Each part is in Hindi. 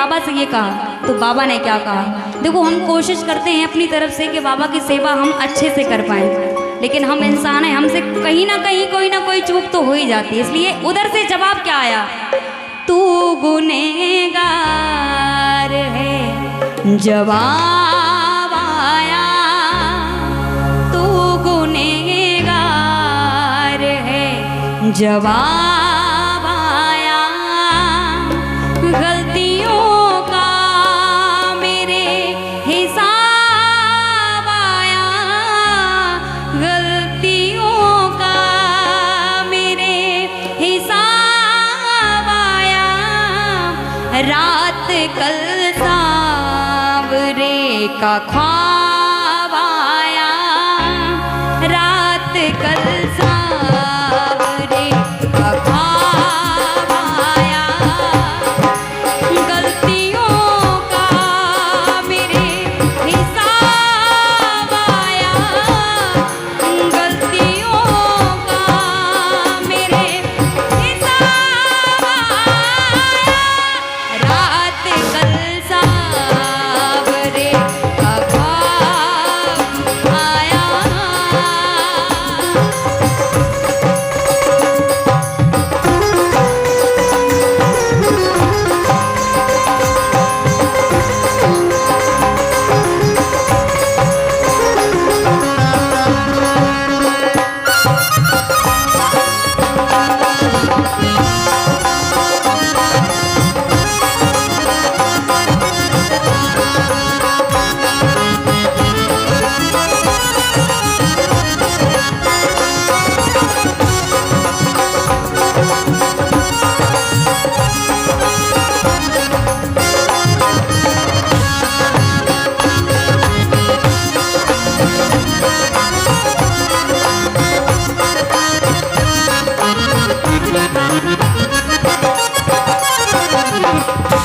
बाबा से ये कहा, तो बाबा ने क्या कहा। देखो हम कोशिश करते हैं अपनी तरफ से कि बाबा की सेवा हम अच्छे से कर पाएँ, लेकिन हम इंसान हैं, हमसे कहीं ना कहीं कोई ना कोई चूक तो हो ही जाती है। इसलिए उधर से जवाब क्या आया, तू गुनहगार है। जवाब आया, तू गुनहगार है। जवाब आया, गलतियों का मेरे हिसाब आया। गलतियों का मेरे हिसाब आया। रात कल सांवरे का ख्वाब आया। रात कल सांवरे का ख्वाब आया। गलतियों का मेरे हिसाब आया। गलतियों का मेरे हिसाब आया। रात कल सांवरे का ख्वाब आया।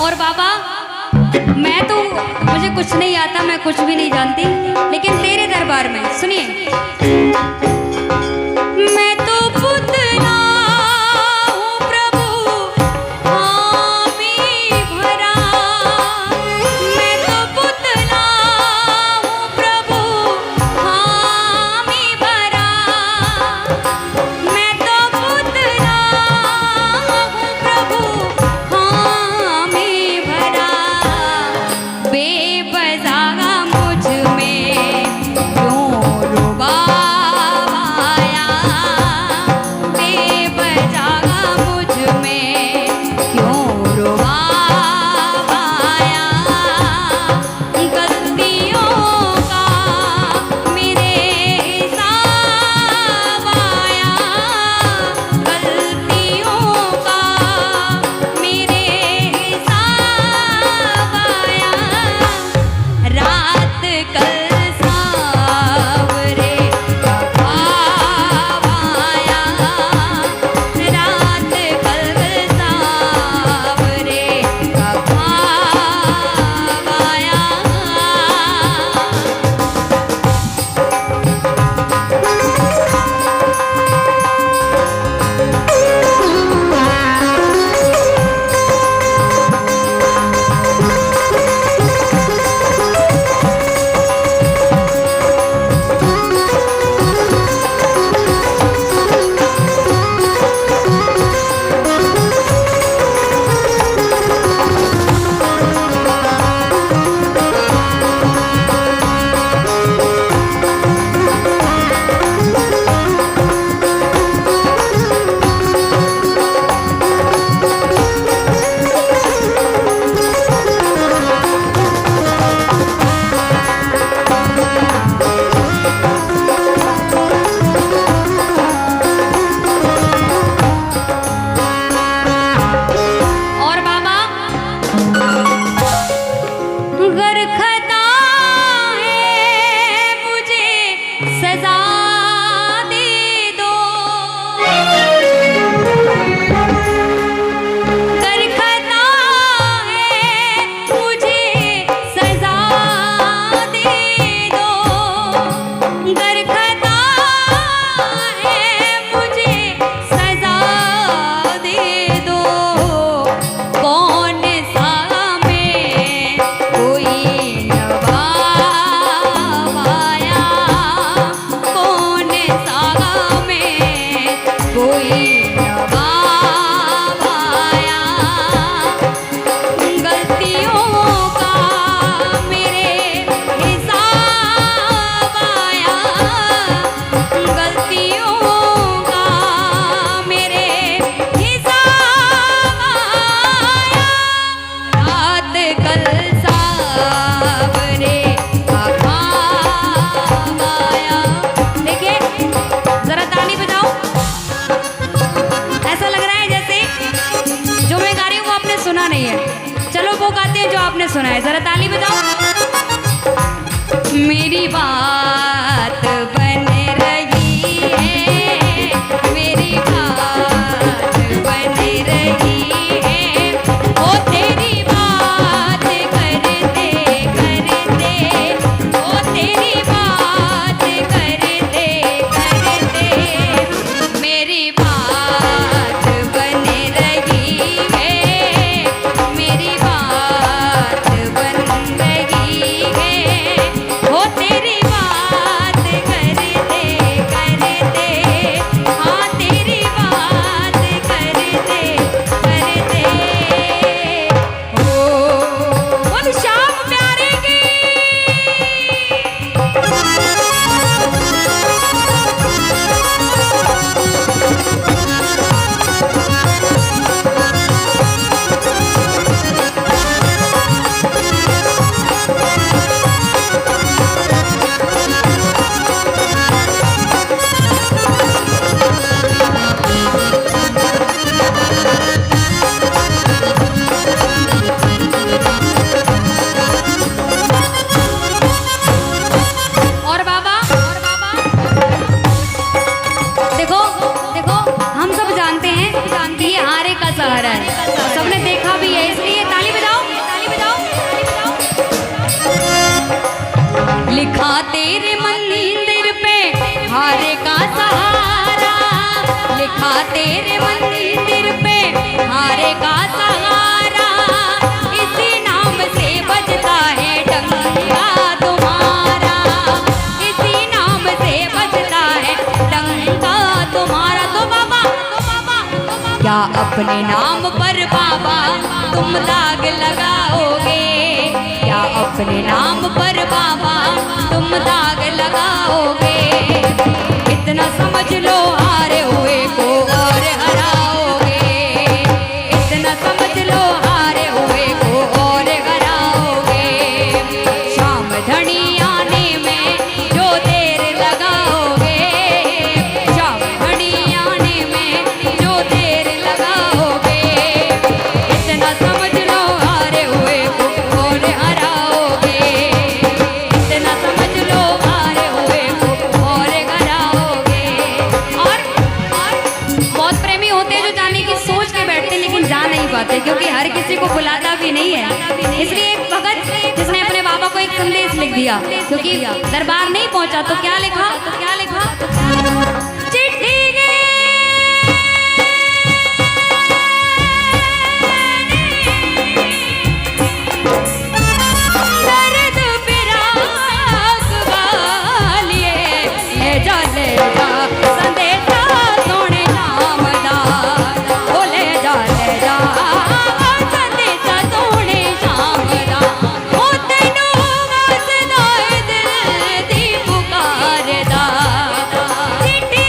और बाबा, मैं तो मुझे कुछ नहीं आता, मैं कुछ भी नहीं जानती, लेकिन तेरे दरबार में सुनिए, मैं तो पुतला हूँ प्रभु हामी भरा। मैं तो पुतला हूँ प्रभु हामी भरा। मैं तो पुतला हूँ प्रभु हामी भरा। बेबसा मुझ में मेरी बात बन रही है, मेरी बात बन रही है। ओ तेरी बात करते करते, ओ तेरी बात करते करते मेरी बात बन रही है, मेरी बात बन रही है। ओ तेरी बात करते करते, हाँ तेरी बात करते करते। ओ बोल श्याम प्यारे की। और बाबा देखो देखो, हम सब जानते हैं कि ये आरे का शहर है, सबने देखा भी है, इसलिए ताली बजाओ, ताली बजाओ, ताली बजाओ। लिखा तेरे मंदिर पे हारे का सहारा, लिखा तेरे मंदिर पे हारे का सहारा, इसी नाम से बजता है डंका तुम्हारा, इसी नाम से बजता है डंका तुम्हारा। तो बाबा क्या अपने नाम पर बाबा तुम दाग लगाओगे, क्या अपने नाम पर बाबा तुम दाग लगाओगे। इतना समझ लो हारे हुए को और हराओगे, इतना समझ लो हारे हुए को और हराओगे। शाम धनी आने में जो देर लगाओगे, शाम धनी आने में जो देर लगाओगे, इतना समझ लो हारे हुए को और हराओगे, इतना समझ लो हारे हुए को और हराओगे। और बहुत प्रेमी होते हैं जो जाने की सोच के बैठते हैं लेकिन जा नहीं पाते, क्योंकि हर किसी को बुलाता भी नहीं है। इसलिए एक भगत जिसने अपने बाबा को एक संदेश लिख दिया, क्योंकि दरबार नहीं पहुंचा तो क्या लिखा, तो क्या लिखा, चिट्ठी दर्द फिराक वालिए, ले जा संदेशा सोने नाम दा, ओ ले जा संदेशा सोने नाम दा। ओ तैनू वसदा ए दिल दी पुकार दा, चिट्ठी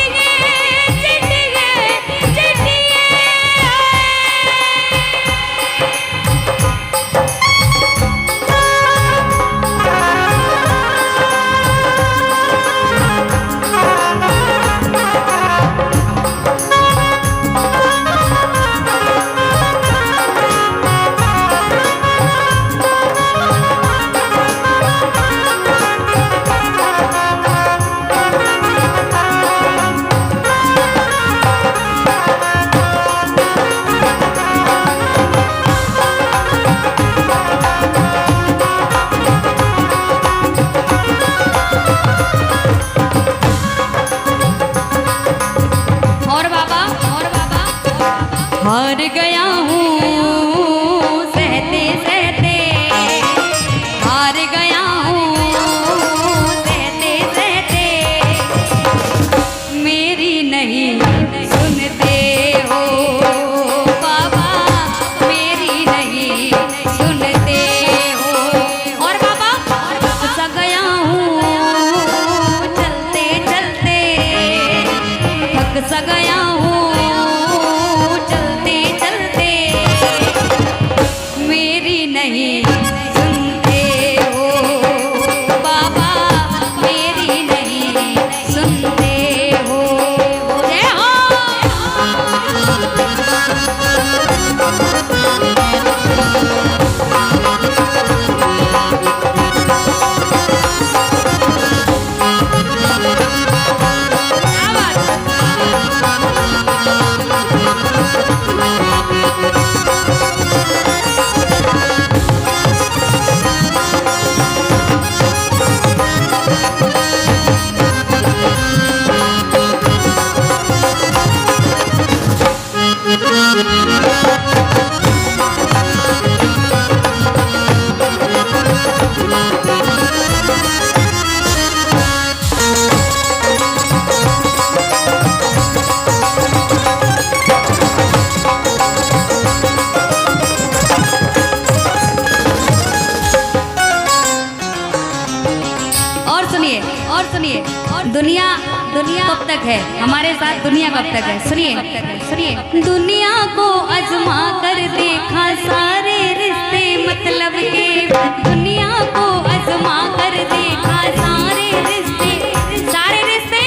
हार गया हूँ सहते सहते, हार गया हूँ सहते सहते, मेरी नहीं सुनते हो बाबा, मेरी नहीं सुनते हो। और बाबा सा गया हूँ चलते चलते, थक सा गया हूँ नहीं सुनते हो बाबा, मेरी नहीं सुनते हो। जय हो। दुनिया दुनिया कब तक है हमारे साथ, दुनिया कब तक है? सुनिए दुनिया को आजमा कर देखा सारे रिश्ते मतलब के, दुनिया को आजमा कर देखा सारे रिश्ते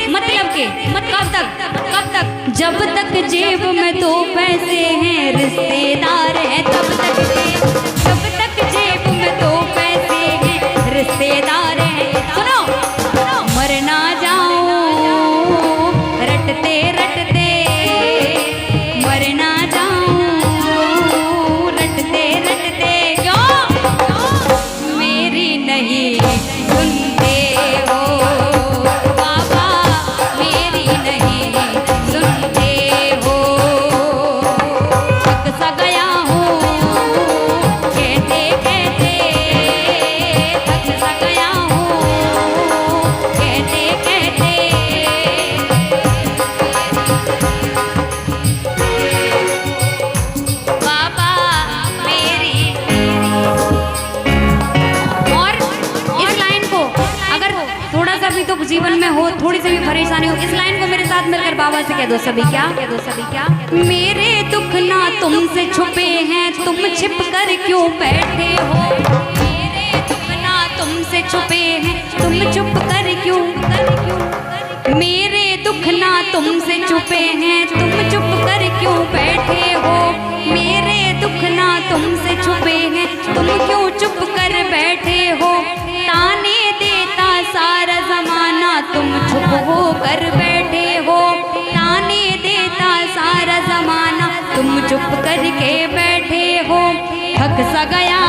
मतलब के। कब तक? जब तक जेब में 2 पैसे हैं रिश्तेदार हैं तब तक के, जब तक जेब में 2 पैसे हैं रिश्तेदार हैं। सुनो मर ना जाऊं रटते रटते, मर ना जाऊं रटते रटते, क्यों मेरी नहीं सुनते हो बाबा, मेरी नहीं सुनते हो। थक सा गया हूँ कहते कहते, थक सा गया हूँ कहते कहते। बाबा मेरी। और इस लाइन को अगर थोड़ा सा भी तो जीवन में हो, थोड़ी सी भी परेशानी हो, इस लाइन को मेरे साथ मिलकर बाबा से कह दो सभी। क्या? मेरे दुख ना तुमसे छुपे हैं, तुम छिप कर क्यों बैठे हो? मेरे दुख ना तुमसे छुपे हैं, तुम चुप कर क्यों? मेरे दुख ना तुमसे छुपे हैं, तुम चुप कर क्यों बैठे हो? मेरे दुख ना तुमसे छुपे हैं, तुम क्यों चुप कर बैठे हो? ताने देता सारा जमाना, तुम चुप हो कर बैठे हो। ताने देता सारा जमाना, तुम चुप करके बैठे हो। थक सा गया